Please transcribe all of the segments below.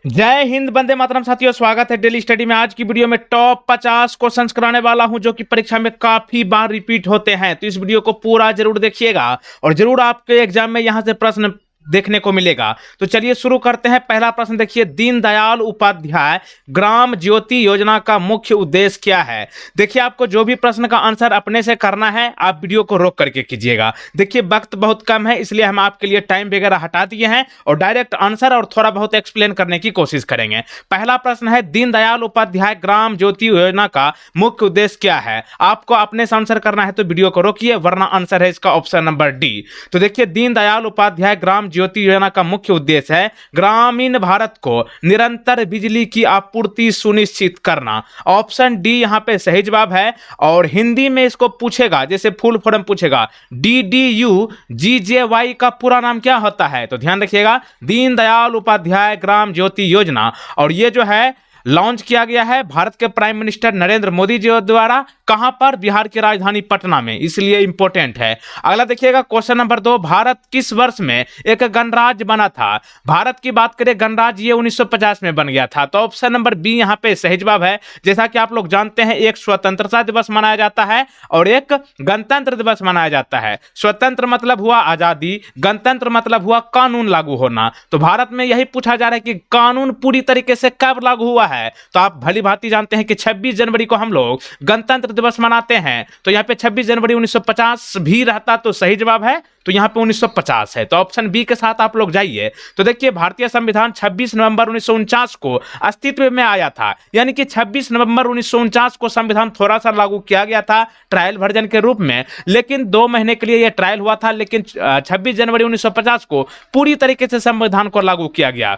जय हिंद, वंदे मातरम। साथियों, स्वागत है डेली स्टडी में। आज की वीडियो में टॉप 50 क्वेश्चंस कराने वाला हूं जो कि परीक्षा में काफी बार रिपीट होते हैं। तो इस वीडियो को पूरा जरूर देखिएगा और जरूर आपके एग्जाम में यहां से प्रश्न देखने को मिलेगा। तो चलिए शुरू करते हैं। पहला प्रश्न देखिए, दीनदयाल उपाध्याय ग्राम ज्योति योजना का मुख्य उद्देश्य क्या है। देखिए, आपको जो भी प्रश्न का आंसर अपने से करना है आप वीडियो को रोक करके कीजिएगा। देखिए, वक्त बहुत कम है इसलिए हम आपके लिए टाइम वगैरह हटा दिए हैं और डायरेक्ट आंसर और थोड़ा बहुत एक्सप्लेन करने की कोशिश करेंगे। पहला प्रश्न है, दीनदयाल उपाध्याय ग्राम ज्योति योजना का मुख्य उद्देश्य क्या है। आपको अपने से आंसर करना है तो वीडियो को रोकिए, वरना आंसर है इसका ऑप्शन नंबर डी। तो देखिए, दीनदयाल उपाध्याय ग्राम ज्योति योजना का मुख्य उद्देश्य है ग्रामीण भारत को निरंतर बिजली की आपूर्ति सुनिश्चित करना। ऑप्शन डी यहां पे सही जवाब है। और हिंदी में इसको पूछेगा, जैसे फुल फॉर्म पूछेगा, डीडीयू जीजेवाई का पूरा नाम क्या होता है। तो ध्यान रखिएगा, दीनदयाल उपाध्याय ग्राम ज्योति योजना। और ये जो है लॉन्च किया गया है भारत के प्राइम मिनिस्टर नरेंद्र मोदी जी द्वारा। कहां पर? बिहार की राजधानी पटना में, इसलिए इंपॉर्टेंट है। अगला देखिएगा, क्वेश्चन नंबर 2, भारत किस वर्ष में एक गणराज्य बना था। भारत की बात करें गणराज्य, ये 1950 में बन गया था। तो ऑप्शन नंबर बी यहां पे सही जवाब है। जैसा कि आप लोग जानते हैं, एक स्वतंत्रता दिवस मनाया जाता है और एक गणतंत्र दिवस मनाया जाता है। स्वतंत्र मतलब हुआ आजादी, गणतंत्र मतलब हुआ कानून लागू होना। तो भारत में यही पूछा जा रहा है कि कानून पूरी तरीके से कब लागू हुआ है। तो आप भली भांति जानते हैं कि 26 जनवरी को हम लोग गणतंत्र दिवस मनाते हैं। तो यहां पे 26 जनवरी 1950 भी रहता तो सही जवाब है। तो यहां पे 1950 है। तो ऑप्शन बी के साथ आप लोग जाइए। तो देखिए, भारतीय संविधान 26 नवंबर 1949 को अस्तित्व में आया था, यानी कि 26 नवंबर 1949 को संविधान थोड़ा सा लागू किया गया था ट्रायल वर्जन के रूप में, लेकिन 2 महीने के लिए यह ट्रायल हुआ था। लेकिन 26 जनवरी 1950 को पूरी तरीके से संविधान को लागू किया गया।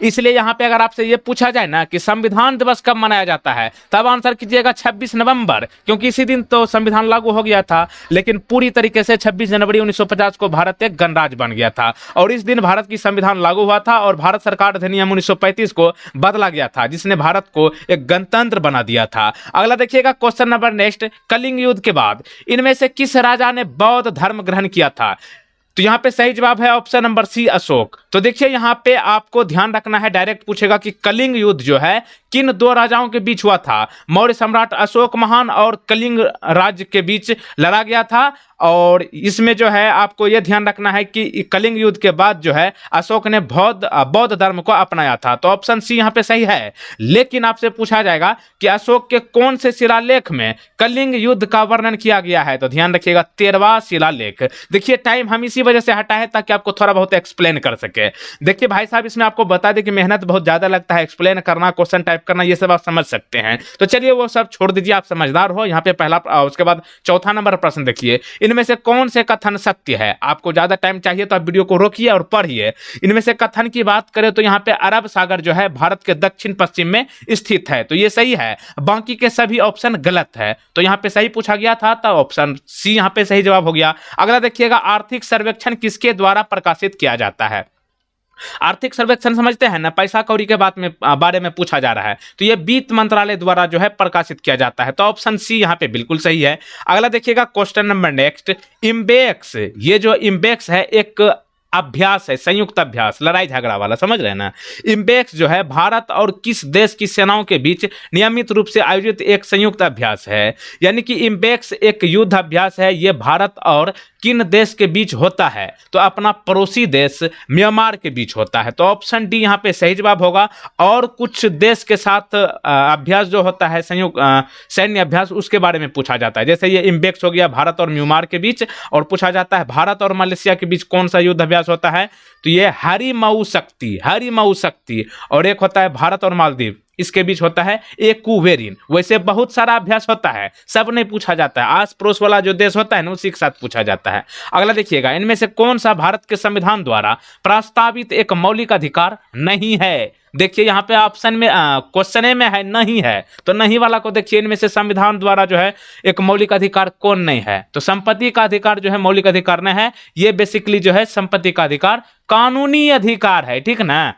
इसलिए यहां पे अगर आपसे ये पूछा जाए ना कि संविधान दिवस कब मनाया जाता है, तब आंसर कीजिएगा 26 नवंबर, क्योंकि इसी दिन तो संविधान लागू हो गया था। लेकिन पूरी तरीके से 26 जनवरी 1950 को भारत एक गणराज्य बन गया था और इस दिन भारत की संविधान लागू हुआ था और भारत सरकार अधिनियम 1935 को बदला गया था, जिसने भारत को एक गणतंत्र बना दिया था। अगला देखिएगा, क्वेश्चन नंबर नेक्स्ट, कलिंग युद्ध के बाद इनमें से किस राजा ने बौद्ध धर्म ग्रहण किया था। तो यहां पे सही जवाब है ऑप्शन नंबर सी, अशोक। तो देखिए, यहां पे आपको ध्यान रखना है, डायरेक्ट पूछेगा कि कलिंग युद्ध जो है किन 2 राजाओं के बीच हुआ था। मौर्य सम्राट अशोक महान और कलिंग राज्य के बीच लड़ा गया था। और इसमें जो है आपको यह ध्यान रखना है कि कलिंग युद्ध के बाद जो है अशोक ने बौद्ध धर्म को अपनाया था। तो ऑप्शन सी यहां पे सही है। लेकिन आपसे पूछा जाएगा कि अशोक के कौन से शिलालेख में कलिंग युद्ध का वर्णन किया गया है। तो ध्यान रखिएगा, 13वां शिलालेख। देखिए, टाइम हम इसी वजह से हटा है ताकि आपको थोड़ा बहुत एक्सप्लेन कर सके। देखिए भाई साहब, इसमें आपको बता दें कि मेहनत बहुत ज्यादा लगता है, एक्सप्लेन करना, क्वेश्चन टाइप करना, ये सब आप समझ सकते हैं। तो चलिए वो सब छोड़ दीजिए, आप समझदार हो। यहाँ पे पहला, उसके बाद चौथा नंबर प्रश्न देखिए, इनमें से कौन से कथन सत्य है। आपको ज्यादा टाइम चाहिए तो आप वीडियो को रोकिए और पढ़िए। इनमें से कथन की बात करें तो यहाँ पे अरब सागर जो है भारत के दक्षिण पश्चिम में स्थित है, तो ये सही है। बाकी के सभी ऑप्शन गलत है। तो यहाँ पे सही पूछा गया था, तो ऑप्शन सी यहाँ पे सही जवाब हो गया। अगला देखिएगा, आर्थिक सर्वेक्षण किसके द्वारा प्रकाशित किया जाता है। आर्थिक सर्वेक्षण समझते हैं ना, पैसा कौड़ी के बारे में पूछा जा रहा है। तो ये वित्त मंत्रालय द्वारा जो है प्रकाशित किया जाता है। तो ऑप्शन सी यहाँ पे बिल्कुल सही है। अगला देखिएगा, क्वेश्चन नंबर नेक्स्ट, इम्बेक्स। ये जो इम्बेक्स है एक अभ्यास है, संयुक्त अभ्यास, लड़ाई झगड़ा वाला, समझ रहे हैं ना। इम्बेक्स जो है भारत और किस देश की सेनाओं के बीच नियमित रूप से आयोजित एक संयुक्त अभ्यास है। यानी कि इम्बेक्स एक युद्ध अभ्यास है। ये भारत और किन देश के बीच होता है। तो अपना पड़ोसी देश म्यांमार के बीच होता है। तो ऑप्शन डी यहाँ पे सही जवाब होगा। और कुछ देश के साथ अभ्यास जो होता है, संयुक्त सैन्य अभ्यास, उसके बारे में पूछा जाता है। जैसे ये इम्बेक्स हो गया भारत और म्यांमार के बीच, और पूछा जाता है भारत और मलेशिया के बीच कौन सा युद्ध अभ्यास होता है। तो ये हरिमऊ शक्ति। और एक होता है भारत और मालदीव, इसके बीच होता है एक्वेरिन। वैसे बहुत सारा अभ्यास होता है, सब नहीं पूछा जाता है। आस पड़ोस वाला जो देश होता है ना, उसी के साथ पूछा जाता है। अगला देखिएगा, इनमें से कौन सा भारत के संविधान द्वारा प्रस्तावित एक मौलिक अधिकार नहीं है। देखिए यहाँ पे ऑप्शन में क्वेश्चन ए में है नहीं है, तो नहीं वाला को देखिए, इनमें से संविधान द्वारा जो है एक मौलिक अधिकार कौन नहीं है। तो संपत्ति का अधिकार जो है मौलिक अधिकार नहीं है। ये बेसिकली जो है संपत्ति का अधिकार कानूनी अधिकार है, ठीक ना।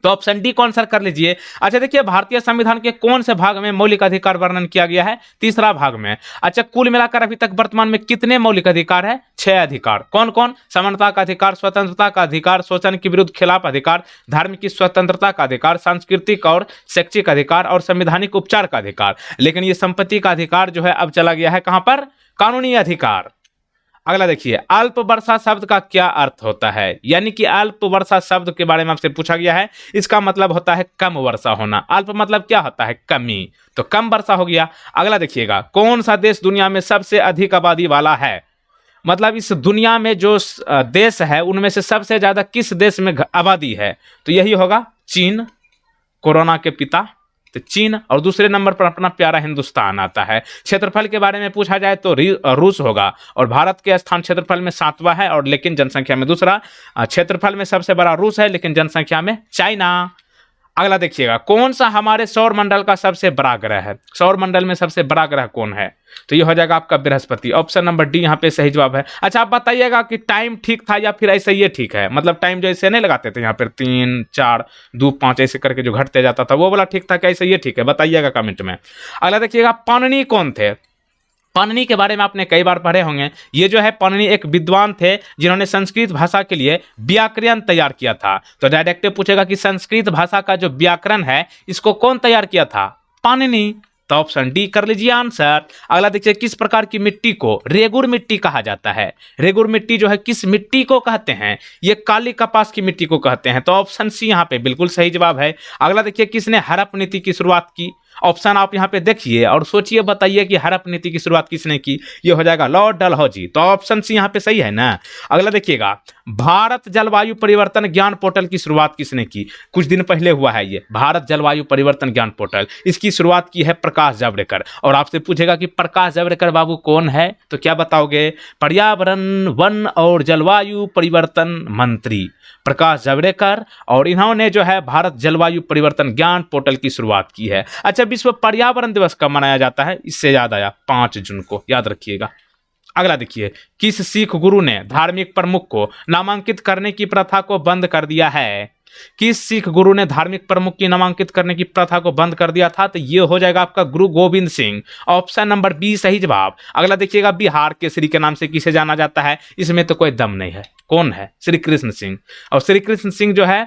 तो ऑप्शन डी को आंसर कर लीजिए। अच्छा देखिए, भारतीय संविधान के कौन से भाग में मौलिक अधिकार वर्णन किया गया है? तीसरा भाग में। अच्छा, कुल मिलाकर अभी तक वर्तमान में कितने मौलिक अधिकार है? 6 अधिकार। कौन कौन? समानता का अधिकार, स्वतंत्रता का अधिकार, शोषण के विरुद्ध खिलाफ अधिकार, धार्मिक की स्वतंत्रता का अधिकार, सांस्कृतिक और शैक्षिक अधिकार और संवैधानिक उपचार का अधिकार। लेकिन ये संपत्ति का अधिकार जो है अब चला गया है कहां पर? कानूनी अधिकार। अगला देखिए, अल्प वर्षा शब्द का क्या अर्थ होता है? यानी कि अल्प वर्षा शब्द के बारे में आपसे पूछा गया है। इसका मतलब होता है कम वर्षा होना। अल्प मतलब क्या होता है? कमी। तो कम वर्षा हो गया। अगला देखिएगा, कौन सा देश दुनिया में सबसे अधिक आबादी वाला है? मतलब इस दुनिया में जो देश है उनमें से सबसे ज्यादा किस देश में आबादी है? तो यही होगा चीन, कोरोना के पिता, तो चीन। और दूसरे नंबर पर अपना प्यारा हिंदुस्तान आता है। क्षेत्रफल के बारे में पूछा जाए तो रूस होगा, और भारत के स्थान क्षेत्रफल में 7वां है, और लेकिन जनसंख्या में दूसरा। क्षेत्रफल में सबसे बड़ा रूस है, लेकिन जनसंख्या में चाइना। अगला देखिएगा, कौन सा हमारे सौर मंडल का सबसे बड़ा ग्रह है? सौर मंडल में सबसे बड़ा ग्रह कौन है? तो ये हो जाएगा आपका बृहस्पति। ऑप्शन नंबर डी यहाँ पे सही जवाब है। अच्छा, आप बताइएगा कि टाइम ठीक था या फिर ऐसे ये ठीक है? मतलब टाइम जो ऐसे नहीं लगाते थे यहाँ पर 3, 4, 2, 5 ऐसे करके जो घटते जाता था, वो वाला ठीक था क्या ऐसे ये ठीक है? बताइएगा कमेंट में। अगला देखिएगा, पाणिनि कौन थे? पाणिनि के बारे में आपने कई बार पढ़े होंगे। ये जो है पाणिनि एक विद्वान थे जिन्होंने संस्कृत भाषा के लिए व्याकरण तैयार किया था। तो डायरेक्ट पूछेगा कि संस्कृत भाषा का जो व्याकरण है इसको कौन तैयार किया था? पाणिनि। तो ऑप्शन डी कर लीजिए आंसर। अगला देखिए, किस प्रकार की मिट्टी को रेगुर मिट्टी कहा जाता है? रेगुर मिट्टी जो है किस मिट्टी को कहते हैं? ये काली कपास की मिट्टी को कहते हैं। तो ऑप्शन सी यहाँ पे बिल्कुल सही जवाब है। अगला देखिए, किसने हड़प्पा नीति की शुरुआत की? ऑप्शन आप यहाँ पे देखिए और सोचिए, बताइए कि हड़प्पा नीति की शुरुआत किसने की? ये हो जाएगा लॉर्ड डलहौजी। तो ऑप्शन सी यहाँ पे सही है ना। अगला देखिएगा, भारत जलवायु परिवर्तन ज्ञान पोर्टल की शुरुआत किसने की? कुछ दिन पहले हुआ है ये भारत जलवायु परिवर्तन ज्ञान पोर्टल। इसकी शुरुआत की है प्रकाश जावड़ेकर। और आपसे पूछेगा कि प्रकाश जावड़ेकर बाबू कौन है? तो क्या बताओगे? पर्यावरण, वन और जलवायु परिवर्तन मंत्री प्रकाश जावड़ेकर। और इन्होंने जो है भारत जलवायु परिवर्तन ज्ञान पोर्टल की शुरुआत की है। अच्छा, विश्व पर्यावरण दिवस कब मनाया जाता है? इससे याद आया, 5 जून को, याद रखिएगा। अगला देखिए, किस सिख गुरु ने धार्मिक प्रमुख को नामांकित करने की प्रथा को बंद कर दिया है? किस सिख गुरु ने धार्मिक प्रमुख की नामांकित करने की प्रथा को बंद कर दिया था? तो ये हो जाएगा आपका Guru Gobind Singh. Option number B सही जवाब। अगला देखिएगा, बिहार केसरी के नाम से किसे जाना जाता है? इसमें तो कोई दम नहीं है। कौन है? श्री कृष्ण सिंह। और श्री कृष्ण सिंह जो है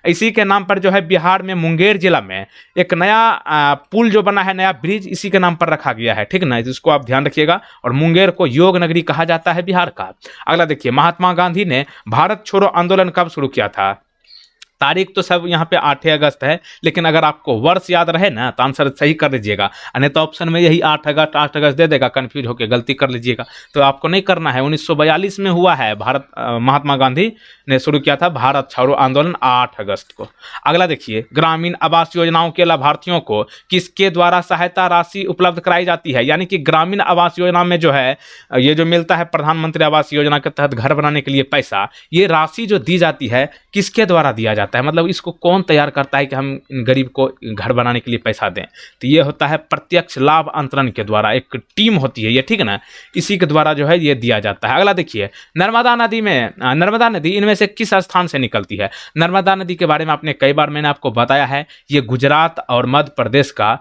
इसी के नाम पर जो है बिहार में मुंगेर जिला में एक नया पुल जो बना है, नया ब्रिज, इसी के नाम पर रखा गया है। ठीक ना, इसको आप ध्यान रखिएगा। और मुंगेर को योग नगरी कहा जाता है बिहार का। अगला देखिए, महात्मा गांधी ने भारत छोड़ो आंदोलन कब शुरू किया था? तारीख तो सब यहाँ पे 8 अगस्त है, लेकिन अगर आपको वर्ष याद रहे ना तो आंसर सही कर लीजिएगा। नहीं तो ऑप्शन में यही 8 अगस्त दे देगा, कंफ्यूज होकर गलती कर लीजिएगा। तो आपको नहीं करना है। 1942 में हुआ है। महात्मा गांधी ने शुरू किया था भारत छोड़ो आंदोलन 8 अगस्त को। अगला देखिए, ग्रामीण आवास योजनाओं के लाभार्थियों को किसके द्वारा सहायता राशि उपलब्ध कराई जाती है? यानी कि ग्रामीण आवास योजना में जो है ये जो मिलता है प्रधानमंत्री आवास योजना के तहत घर बनाने के लिए पैसा, ये राशि जो दी जाती है किसके द्वारा दिया जाता है? मतलब इसको कौन तैयार करता है कि हम गरीब को घर बनाने के लिए पैसा दें? तो ये होता है प्रत्यक्ष लाभ अंतरण के द्वारा, एक टीम होती है ये, ठीक है ना, इसी के द्वारा जो है ये दिया जाता है। अगला देखिए, नर्मदा नदी इनमें से किस स्थान से निकलती है? नर्मदा नदी के बारे में आपने कई बार मैंने आपको बताया है। ये गुजरात और मध्य प्रदेश का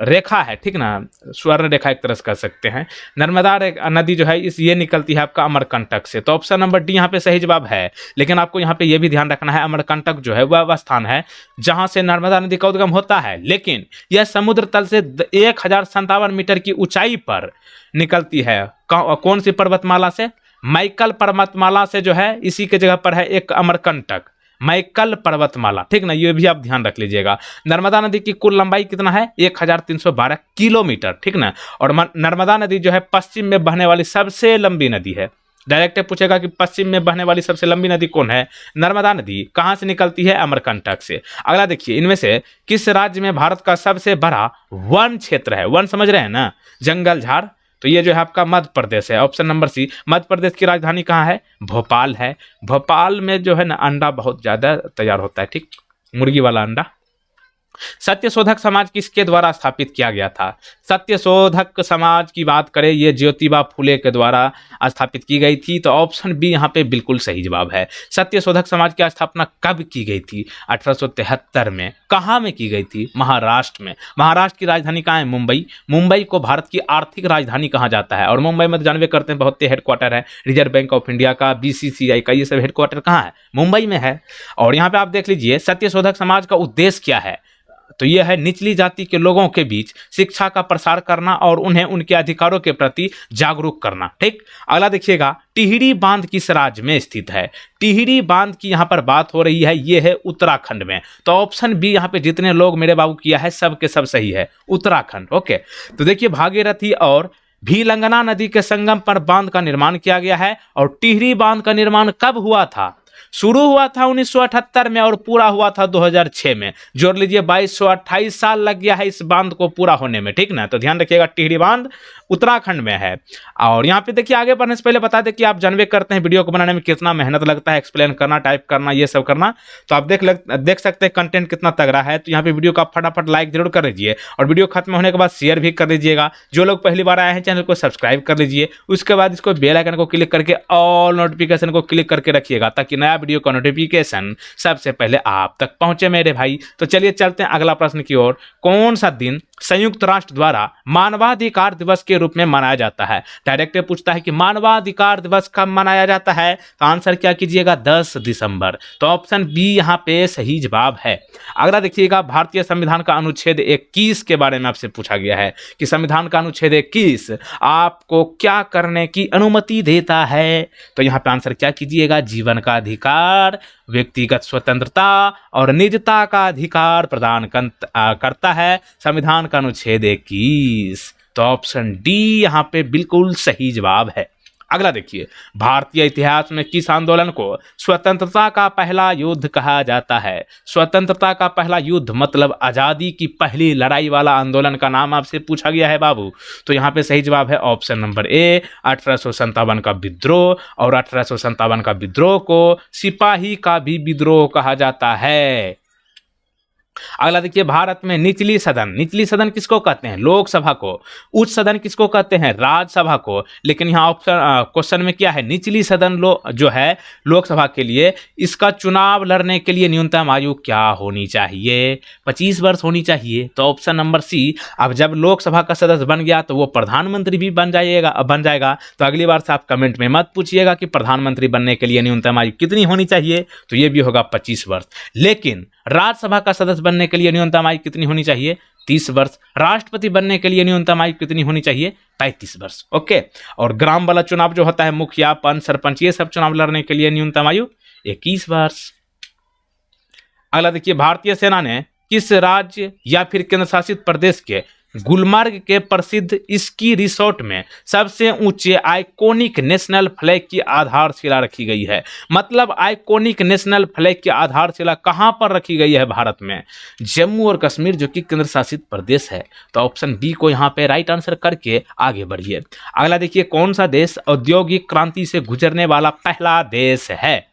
रेखा है, ठीक ना, स्वर्ण रेखा एक तरह से कह सकते हैं। नर्मदा नदी जो है ये निकलती है आपका अमरकंटक से। तो ऑप्शन नंबर डी यहाँ पे सही जवाब है। लेकिन आपको यहाँ पे ये भी ध्यान रखना है, अमरकंटक जो है वह स्थान है जहां से नर्मदा नदी का उद्गम होता है, लेकिन यह समुद्र तल से 1057 मीटर की ऊंचाई पर निकलती है। कौन सी पर्वतमाला से? माइकल पर्वतमाला से जो है, इसी के जगह पर है एक अमरकंटक, माइकल पर्वतमाला, ठीक ना, ये भी आप ध्यान रख लीजिएगा। नर्मदा नदी की कुल लंबाई कितना है? 1312 किलोमीटर, ठीक ना। और नर्मदा नदी जो है पश्चिम में बहने वाली सबसे लंबी नदी है। डायरेक्ट पूछेगा कि पश्चिम में बहने वाली सबसे लंबी नदी कौन है? नर्मदा नदी। कहां से निकलती है? अमरकंटक से। अगला देखिए, इनमें से किस राज्य में भारत का सबसे बड़ा वन क्षेत्र है? वन समझ रहे हैं ना, जंगल झाड़। तो ये जो है आपका मध्य प्रदेश है। ऑप्शन नंबर सी। मध्य प्रदेश की राजधानी कहाँ है? भोपाल है। भोपाल में जो है ना अंडा बहुत ज़्यादा तैयार होता है, ठीक, मुर्गी वाला अंडा। सत्यशोधक समाज किसके द्वारा स्थापित किया गया था? सत्यशोधक समाज की बात करें, ये ज्योतिबा फुले के द्वारा स्थापित की गई थी। तो ऑप्शन बी यहाँ पे बिल्कुल सही जवाब है। सत्यशोधक समाज की स्थापना कब की गई थी? 1873 में। कहाँ में की गई थी? महाराष्ट्र में। महाराष्ट्र की राजधानी कहाँ है? मुंबई। मुंबई को भारत की आर्थिक राजधानी कहा जाता है, और मुंबई में तो जानवे करते हैं बहुत हेडक्वार्टर है रिजर्व बैंक ऑफ इंडिया का, बीसीसीआई का, ये सब हेडक्वार्टर कहाँ है? मुंबई में है। और यहाँ पे आप देख लीजिए सत्यशोधक समाज का उद्देश्य क्या है। तो यह है निचली जाति के लोगों के बीच शिक्षा का प्रसार करना और उन्हें उनके अधिकारों के प्रति जागरूक करना। ठीक, अगला देखिएगा, टिहरी बांध किस राज्य में स्थित है? टिहरी बांध की यहाँ पर बात हो रही है, ये है उत्तराखंड में। तो ऑप्शन बी यहाँ पे जितने लोग मेरे बाबू किया है सब के सब सही है, उत्तराखंड। ओके, तो देखिए भागीरथी और भीलंगना नदी के संगम पर बांध का निर्माण किया गया है। और टिहरी बांध का निर्माण कब हुआ था? शुरू हुआ था 1978 में और पूरा हुआ था 2006 में। जोड़ लीजिए 2228 साल लग गया है इस बांध को पूरा होने में। ठीक ना, तो ध्यान रखिएगा टिहरी बांध उत्तराखंड में है। और यहाँ पे देखिए आगे बढ़ने से पहले बता दें कि आप जानवे करते हैं वीडियो को बनाने में कितना मेहनत लगता है, एक्सप्लेन करना, टाइप करना, ये सब करना। तो आप देख सकते हैं कंटेंट कितना तगड़ा है। तो यहाँ पे वीडियो को आप फटाफट लाइक जरूर कर लीजिए और वीडियो खत्म होने के बाद शेयर भी कर दीजिएगा। जो लोग पहली बार आए हैं चैनल को सब्सक्राइब कर लीजिए। उसके बाद इसको बेल आइकन को क्लिक करके ऑल नोटिफिकेशन को क्लिक करके रखिएगा ताकि नया वीडियो का नोटिफिकेशन सबसे पहले आप तक पहुंचे मेरे भाई। तो चलिए चलते हैं अगला प्रश्न की ओर। कौन सा दिन संयुक्त राष्ट्र द्वारा मानवाधिकार दिवस के रूप में मनाया जाता है? डायरेक्ट पूछता है कि मानवाधिकार दिवस कब मनाया जाता है, तो आंसर क्या कीजिएगा? 10 दिसंबर। तो ऑप्शन बी यहाँ पे सही जवाब है। अगला देखिएगा, भारतीय संविधान का अनुच्छेद 21 के बारे में आपसे पूछा गया है कि संविधान का अनुच्छेद 21 आपको क्या करने की अनुमति देता है? तो यहाँ पे आंसर क्या कीजिएगा? जीवन का अधिकार, व्यक्तिगत स्वतंत्रता और निजता का अधिकार प्रदान करता है संविधान का अनुच्छेद 21। तो ऑप्शन डी यहाँ पे बिल्कुल सही जवाब है। अगला देखिए, भारतीय इतिहास में किस आंदोलन को स्वतंत्रता का पहला युद्ध कहा जाता है? स्वतंत्रता का पहला युद्ध मतलब आजादी की पहली लड़ाई वाला आंदोलन का नाम आपसे पूछा गया है बाबू। तो यहाँ पे सही जवाब है ऑप्शन नंबर ए, 1857 का विद्रोह। और 1857 का विद्रोह को सिपाही का भी विद्रोह कहा जाता है। अगला देखिए, भारत में निचली सदन किसको कहते हैं? लोकसभा को। उच्च सदन किसको कहते हैं? राज्यसभा को। लेकिन यहाँ ऑप्शन क्वेश्चन में क्या है? निचली सदन जो है लोकसभा के लिए, इसका चुनाव लड़ने के लिए न्यूनतम आयु क्या होनी चाहिए? 25 वर्ष होनी चाहिए। तो ऑप्शन नंबर सी। अब जब लोकसभा का सदस्य बन गया तो वो प्रधानमंत्री भी बन जाएगा। तो अगली बार से आप कमेंट में मत पूछिएगा कि प्रधानमंत्री बनने के लिए न्यूनतम आयु कितनी होनी चाहिए, तो ये भी होगा 25 वर्ष। लेकिन राज्यसभा का सदस्य बनने के लिए न्यूनतम आयु कितनी होनी चाहिए? 30 वर्ष। राष्ट्रपति बनने के लिए न्यूनतम आयु कितनी होनी चाहिए? 35 वर्ष। ओके, और ग्राम वाला चुनाव जो होता है, मुखिया, पंच, सरपंच, ये सब चुनाव लड़ने के लिए न्यूनतम आयु 21 वर्ष। अगला देखिए, भारतीय सेना ने किस राज्य या फिर केंद्र शासित प्रदेश के गुलमर्ग के प्रसिद्ध स्की रिसोर्ट में सबसे ऊंचे आइकॉनिक नेशनल फ्लैग की आधारशिला रखी गई है? मतलब आइकॉनिक नेशनल फ्लैग की आधारशिला कहां पर रखी गई है भारत में? जम्मू और कश्मीर, जो कि केंद्र शासित प्रदेश है। तो ऑप्शन बी को यहां पे राइट आंसर करके आगे बढ़िए। अगला देखिए, कौन सा देश औद्योगिक क्रांति से गुजरने वाला पहला देश है?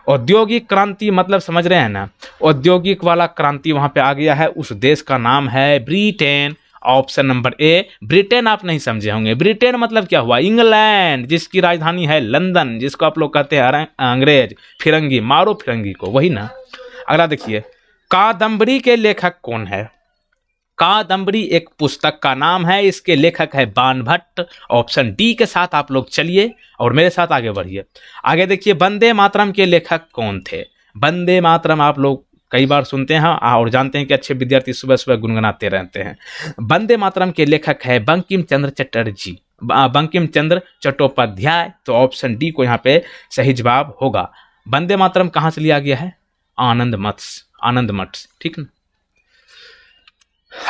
औद्योगिक क्रांति मतलब समझ रहे हैं ना, औद्योगिक वाला क्रांति वहां पे आ गया है। उस देश का नाम है ब्रिटेन। ऑप्शन नंबर ए, ब्रिटेन आप नहीं समझे होंगे। ब्रिटेन मतलब क्या हुआ? इंग्लैंड, जिसकी राजधानी है लंदन, जिसको आप लोग कहते हैं अंग्रेज फिरंगी, मारो फिरंगी को, वही ना। अगला देखिए, कादम्बरी के लेखक कौन है? कादम्बरी एक पुस्तक का नाम है, इसके लेखक है बाणभट्ट। ऑप्शन डी के साथ आप लोग चलिए और मेरे साथ आगे बढ़िए। आगे देखिए, वंदे मातरम के लेखक कौन थे? वंदे मातरम आप लोग कई बार सुनते हैं और जानते हैं कि अच्छे विद्यार्थी सुबह सुबह गुनगुनाते रहते हैं। वंदे मातरम के लेखक है बंकिम चंद्र चटर्जी, बंकिम चंद्र चट्टोपाध्याय। तो ऑप्शन डी को यहाँ पे सही जवाब होगा। वंदे मातरम कहाँ से लिया गया है? आनंद मठ, ठीक ना।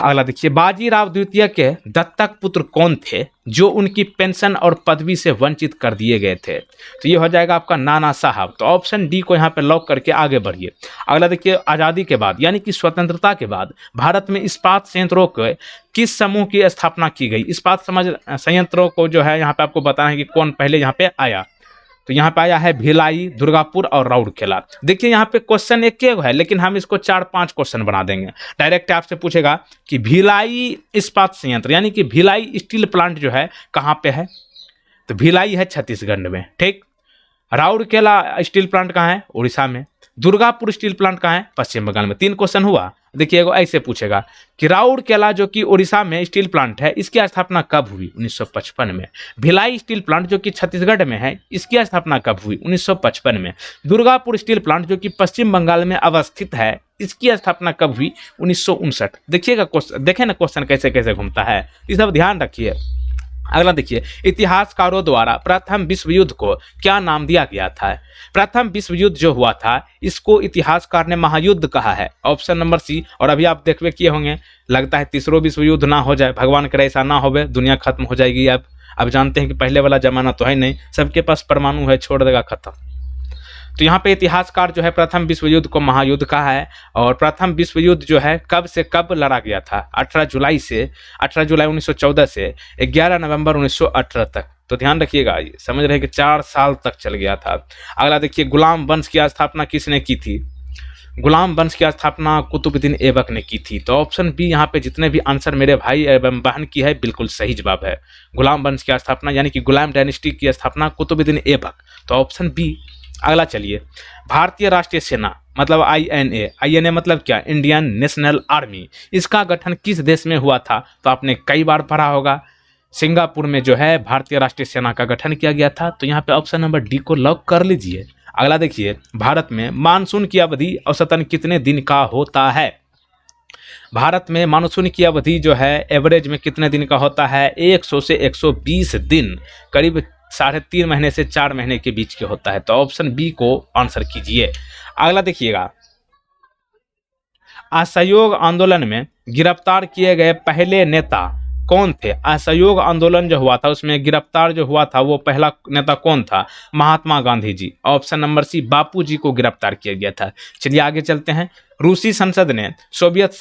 अगला देखिए, बाजीराव द्वितीय के दत्तक पुत्र कौन थे जो उनकी पेंशन और पदवी से वंचित कर दिए गए थे? तो ये हो जाएगा आपका नाना साहब। तो ऑप्शन डी को यहाँ पे लॉक करके आगे बढ़िए। अगला देखिए, आज़ादी के बाद यानी कि स्वतंत्रता के बाद भारत में इस्पात संयंत्रों के किस समूह की स्थापना की गई? इस्पात संयंत्रों को जो है यहाँ पे आपको बताना है कि कौन पहले यहाँ पे आया। तो यहाँ पे आया है भिलाई, दुर्गापुर और राउरकेला। देखिए यहाँ पे क्वेश्चन एक है, लेकिन हम इसको 4-5 क्वेश्चन बना देंगे। डायरेक्ट आपसे पूछेगा कि भिलाई इस्पात संयंत्र यानी कि भिलाई स्टील प्लांट जो है कहाँ पे है, तो भिलाई है छत्तीसगढ़ में, ठीक। राउरकेला स्टील प्लांट कहाँ है, उड़ीसा में। दुर्गापुर स्टील प्लांट कहाँ है, पश्चिम बंगाल में। 3 क्वेश्चन हुआ। देखिए ऐसे पूछेगा कि राउरकेला जो कि उड़ीसा में स्टील प्लांट है, इसकी स्थापना कब हुई, 1955 में। भिलाई स्टील प्लांट जो कि छत्तीसगढ़ में है, इसकी स्थापना कब हुई, 1955 में। दुर्गापुर स्टील प्लांट जो कि पश्चिम बंगाल में अवस्थित है, इसकी स्थापना कब हुई, 1959। देखिएगा क्वेश्चन, देखें ना क्वेश्चन कैसे कैसे घूमता है, ये सब ध्यान रखिए। अगला देखिए, इतिहासकारों द्वारा प्रथम विश्व युद्ध को क्या नाम दिया गया था। प्रथम विश्व युद्ध जो हुआ था, इसको इतिहासकार ने महायुद्ध कहा है, ऑप्शन नंबर सी। और अभी आप देखवे किए होंगे, लगता है तीसरा विश्व युद्ध ना हो जाए, भगवान करे ऐसा ना होवे, दुनिया खत्म हो जाएगी। अब जानते हैं कि पहले वाला जमाना तो है नहीं, सबके पास परमाणु है, छोड़ देगा खत्म। तो यहाँ पे इतिहासकार जो है प्रथम विश्व युद्ध को महायुद्ध कहा है। और प्रथम विश्व युद्ध जो है कब से कब लड़ा गया था, 18 जुलाई 1914 से 11 नवंबर 1918 तक। तो ध्यान रखिएगा, ये समझ रहे कि 4 साल तक चल गया था। अगला देखिए, गुलाम वंश की स्थापना किसने की थी। गुलाम वंश की स्थापना कुतुबुद्दीन ऐबक ने की थी। तो ऑप्शन बी, यहाँ पे जितने भी आंसर मेरे भाई एवं बहन की है, बिल्कुल सही जवाब है। गुलाम वंश की स्थापना यानी कि गुलाम डायनेस्टी की स्थापना कुतुबुद्दीन ऐबक, तो ऑप्शन बी। अगला चलिए, भारतीय राष्ट्रीय सेना मतलब आईएनए मतलब क्या, इंडियन नेशनल आर्मी, इसका गठन किस देश में हुआ था। तो आपने कई बार पढ़ा होगा, सिंगापुर में जो है भारतीय राष्ट्रीय सेना का गठन किया गया था। तो यहाँ पे ऑप्शन नंबर डी को लॉक कर लीजिए। अगला देखिए, भारत में मानसून की अवधि औसतन कितने दिन का होता है। भारत में मानसून की अवधि जो है एवरेज में कितने दिन का होता है, 100 से 120 दिन, करीब 3.5 महीने से 4 महीने के बीच के होता है। तो ऑप्शन बी को आंसर कीजिए। अगला देखिएगा, असहयोग आंदोलन में गिरफ्तार किए गए पहले नेता कौन थे। असहयोग आंदोलन जो हुआ था उसमें गिरफ्तार जो हुआ था वो पहला नेता कौन था, महात्मा गांधी जी। ऑप्शन नंबर सी, बापू जी को गिरफ्तार किया गया था। चलिए आगे चलते हैं। रूसी संसद ने सोवियत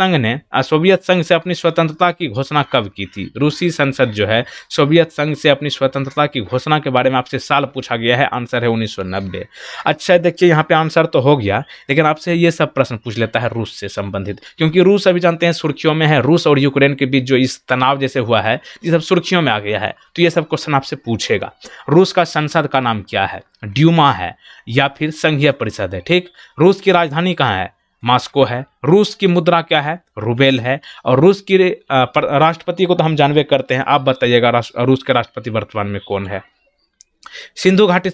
संघ से अपनी स्वतंत्रता की घोषणा कब की थी। रूसी संसद जो है सोवियत संघ से अपनी स्वतंत्रता की घोषणा के बारे में आपसे साल पूछा गया है, आंसर है 1990। अच्छा देखिए, यहाँ पे आंसर तो हो गया, लेकिन आपसे ये सब प्रश्न पूछ लेता है रूस से संबंधित, क्योंकि रूस अभी जानते हैं सुर्खियों में है। रूस और यूक्रेन के बीच जो इस तनाव जैसे हुआ है, ये सब सुर्खियों में आ गया है। तो ये सब क्वेश्चन आपसे पूछेगा। रूस का संसद का नाम क्या है, ड्यूमा है या फिर संघीय परिषद है, ठीक। रूस की राजधानी कहाँ है, मॉस्को है। रूस की मुद्रा क्या है, रूबेल है। और रूस की राष्ट्रपति को तो हम जानवे करते हैं, आप बताइएगा रूस के राष्ट्रपति वर्तमान में कौन है। सिंधु घाटी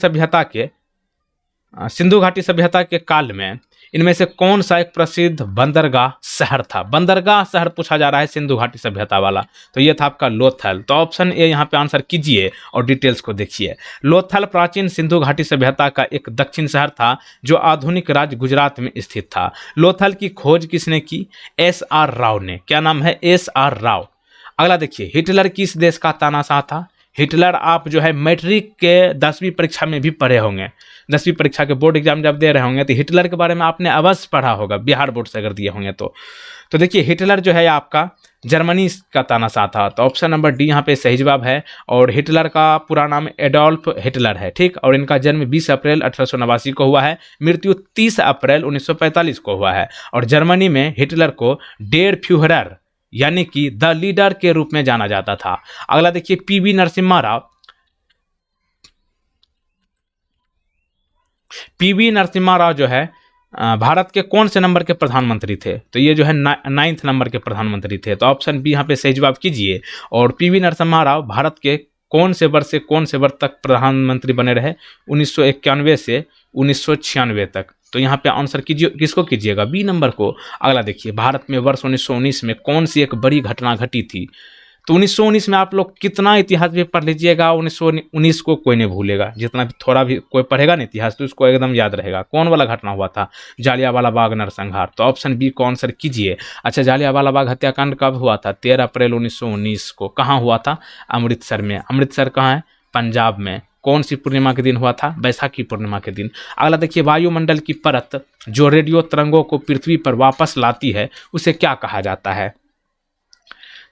सभ्यता के काल में इनमें से कौन सा एक प्रसिद्ध बंदरगाह शहर था। बंदरगाह शहर पूछा जा रहा है सिंधु घाटी सभ्यता वाला, तो ये था आपका लोथल। तो ऑप्शन ए यहाँ पे आंसर कीजिए और डिटेल्स को देखिए। लोथल प्राचीन सिंधु घाटी सभ्यता का एक दक्षिण शहर था जो आधुनिक राज्य गुजरात में स्थित था। लोथल की खोज किसने की, SR राव ने। क्या नाम है, SR राव। अगला देखिए, हिटलर किस देश का तानाशाह था। हिटलर आप जो है मैट्रिक के 10वीं परीक्षा में भी पढ़े होंगे, 10वीं परीक्षा के बोर्ड एग्जाम जब दे रहे होंगे तो हिटलर के बारे में आपने अवश्य पढ़ा होगा, बिहार बोर्ड से अगर दिए होंगे तो देखिए हिटलर जो है आपका जर्मनी का तानाशाह था। तो ऑप्शन नंबर डी यहाँ पे सही जवाब है। और हिटलर का पूरा नाम एडोल्फ हिटलर है, ठीक। और इनका जन्म 20 अप्रैल 1889 को हुआ है, मृत्यु 30 अप्रैल 1945 को हुआ है। और जर्मनी में हिटलर को डेर फ्यूहरर यानी कि द लीडर के रूप में जाना जाता था। अगला देखिए, पीवी नरसिम्हा राव जो है भारत के कौन से नंबर के प्रधानमंत्री थे। तो ये जो है 9th नंबर के प्रधानमंत्री थे। तो ऑप्शन बी यहाँ पे सही जवाब कीजिए। और पीवी नरसिम्हा राव भारत के कौन से वर्ष तक प्रधानमंत्री बने रहे, 1991 से 1996 तक। तो यहाँ पे आंसर कीजिए, किसको कीजिएगा, बी नंबर को। अगला देखिए, भारत में वर्ष 1919 में कौन सी एक बड़ी घटना घटी थी। तो 1919 में आप लोग कितना इतिहास भी पढ़ लीजिएगा, 1919 को कोई नहीं भूलेगा। जितना भी थोड़ा भी कोई पढ़ेगा ना इतिहास तो उसको एकदम याद रहेगा। कौन वाला घटना हुआ था, जालियांवाला बाग नरसंहार। तो ऑप्शन बी को आंसर कीजिए। अच्छा, जालियांवाला बाग हत्याकांड कब हुआ था, 13 अप्रैल 1919 को। कहाँ हुआ था, अमृतसर में। अमृतसर कहाँ है, पंजाब में। कौन सी पूर्णिमा के दिन हुआ था, बैसाखी पूर्णिमा के दिन। अगला देखिए, वायुमंडल की परत जो रेडियो तरंगों को पृथ्वी पर वापस लाती है उसे क्या कहा जाता है।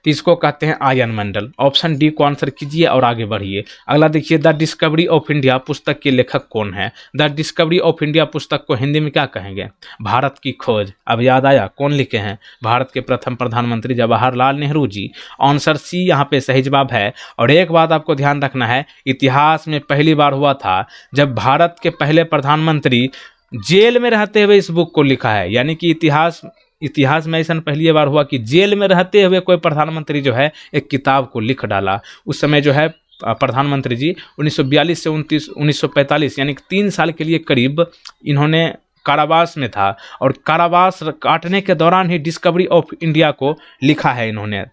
तो इसको कहते हैं आयन मंडल। ऑप्शन डी को आंसर कीजिए और आगे बढ़िए। अगला देखिए, द डिस्कवरी ऑफ इंडिया पुस्तक के लेखक कौन है? द डिस्कवरी ऑफ इंडिया पुस्तक को हिंदी में क्या कहेंगे? भारत की खोज। अब याद आया कौन लिखे हैं? भारत के प्रथम प्रधानमंत्री जवाहरलाल नेहरू जी। आंसर सी यहाँ पे सही जवाब है। और एक बात आपको ध्यान रखना है, इतिहास में पहली बार हुआ था जब भारत के पहले प्रधानमंत्री जेल में रहते हुए इस बुक को लिखा है। यानी कि इतिहास में ऐसा पहली बार हुआ कि जेल में रहते हुए कोई प्रधानमंत्री जो है एक किताब को लिख डाला। उस समय जो है प्रधानमंत्री जी 1942 से 1945 यानी कि 3 साल के लिए करीब इन्होंने कारावास में था, और कारावास काटने के दौरान ही डिस्कवरी ऑफ इंडिया को लिखा है इन्होंने।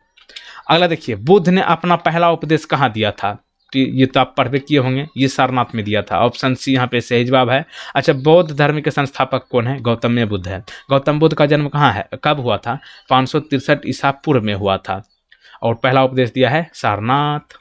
अगला देखिए, बुद्ध ने अपना पहला उपदेश कहाँ दिया था? ये तो आप पढ़ के किए होंगे, ये सारनाथ में दिया था। ऑप्शन सी यहाँ पे सही जवाब है। अच्छा, बौद्ध धर्म के संस्थापक कौन है? गौतम बुद्ध है। गौतम बुद्ध का जन्म कहाँ है, कब हुआ था? 563 ईसा पूर्व में हुआ था, और पहला उपदेश दिया है सारनाथ।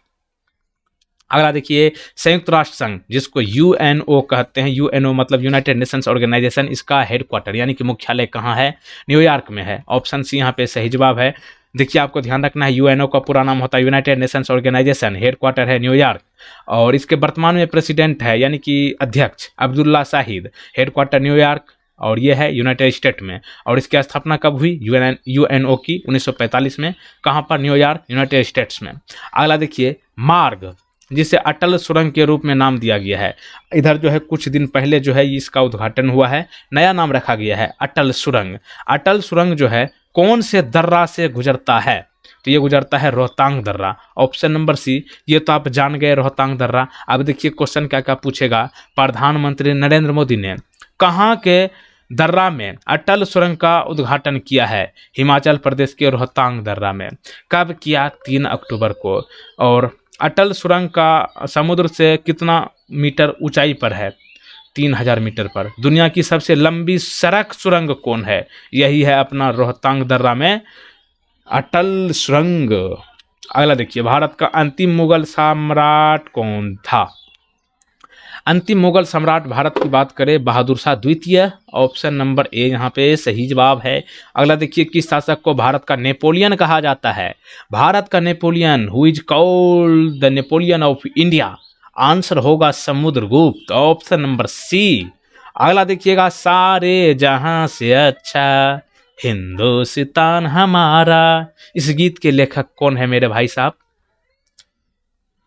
अगला देखिए, संयुक्त राष्ट्र संघ जिसको यूएनओ कहते हैं, यूएनओ मतलब यूनाइटेड नेशंस ऑर्गेनाइजेशन, इसका हेडक्वार्टर यानी कि मुख्यालय कहाँ है? न्यूयॉर्क में है। ऑप्शन सी यहाँ पे सही जवाब है। देखिए, आपको ध्यान रखना है, यूएनओ का पूरा नाम होता है यूनाइटेड नेशंस ऑर्गेनाइजेशन, हेडक्वार्टर है न्यूयॉर्क, और इसके वर्तमान में प्रेसिडेंट है यानी कि अध्यक्ष अब्दुल्ला शाहिद, हेडक्वार्टर न्यूयॉर्क, और ये है यूनाइटेड स्टेट में। और इसकी स्थापना कब हुई यूएनओ की? 1945 में। कहाँ पर? न्यूयॉर्क, यूनाइटेड स्टेट्स में। अगला देखिए, मार्ग जिसे अटल सुरंग के रूप में नाम दिया गया है, इधर जो है कुछ दिन पहले जो है इसका उद्घाटन हुआ है, नया नाम रखा गया है अटल सुरंग। अटल सुरंग जो है कौन से दर्रा से गुजरता है? तो ये गुजरता है रोहतांग दर्रा। Option number C. ये तो आप जान गए रोहतांग दर्रा। अब देखिए क्वेश्चन क्या क्या पूछेगा। प्रधानमंत्री नरेंद्र मोदी ने कहाँ के दर्रा में अटल सुरंग का उद्घाटन किया है? हिमाचल प्रदेश के रोहतांग दर्रा में। कब किया? 3 अक्टूबर को। और अटल सुरंग का समुद्र से कितना मीटर ऊंचाई पर है? 3000 मीटर पर। दुनिया की सबसे लंबी सड़क सुरंग कौन है? यही है अपना रोहतांग दर्रा में अटल सुरंग। अगला देखिए, भारत का अंतिम मुगल सम्राट कौन था? अंतिम मुगल सम्राट भारत की बात करें, बहादुर शाह द्वितीय। ऑप्शन नंबर ए यहाँ पे सही जवाब है। अगला देखिए, किस शासक को भारत का नेपोलियन कहा जाता है? भारत का Napoleon, who is called the Napoleon of India? Answer होगा समुद्रगुप्त। ऑप्शन नंबर सी। अगला देखिएगा, सारे जहां से अच्छा हिंदुस्तान हमारा, इस गीत के लेखक कौन है मेरे भाई साहब?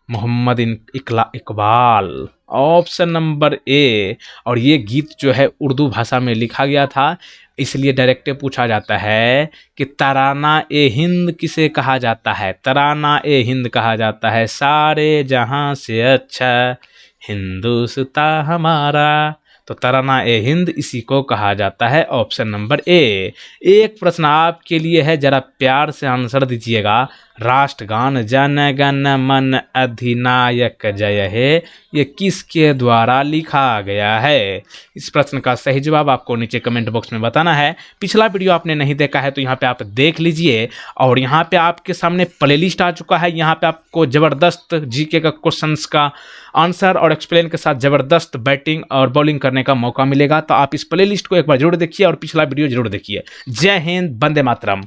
Mohammad Iqbal. Option number A. और ये गीत जो है उर्दू भाषा में लिखा गया था, इसलिए डायरेक्ट पूछा जाता है कि तराना ए हिंद किसे कहा जाता है? तराना ए हिंद कहा जाता है सारे जहां से अच्छा हिंदुस्तान हमारा। तो तराना ए हिंद इसी को कहा जाता है। ऑप्शन नंबर ए। एक प्रश्न आपके लिए है, जरा प्यार से आंसर दीजिएगा। राष्ट्रगान जन गण मन अधिनायक जय हे, ये किसके द्वारा लिखा गया है? इस प्रश्न का सही जवाब आपको नीचे कमेंट बॉक्स में बताना है। पिछला वीडियो आपने नहीं देखा है तो यहाँ पे आप देख लीजिए, और यहाँ पे आपके सामने प्लेलिस्ट आ चुका है। यहाँ पे आपको ज़बरदस्त जीके का क्वेश्चंस का आंसर और एक्सप्लेन के साथ ज़बरदस्त बैटिंग और बॉलिंग करने का मौका मिलेगा। तो आप इस प्लेलिस्ट को एक बार जरूर देखिए और पिछला वीडियो जरूर देखिए। जय हिंद, वंदे मातरम।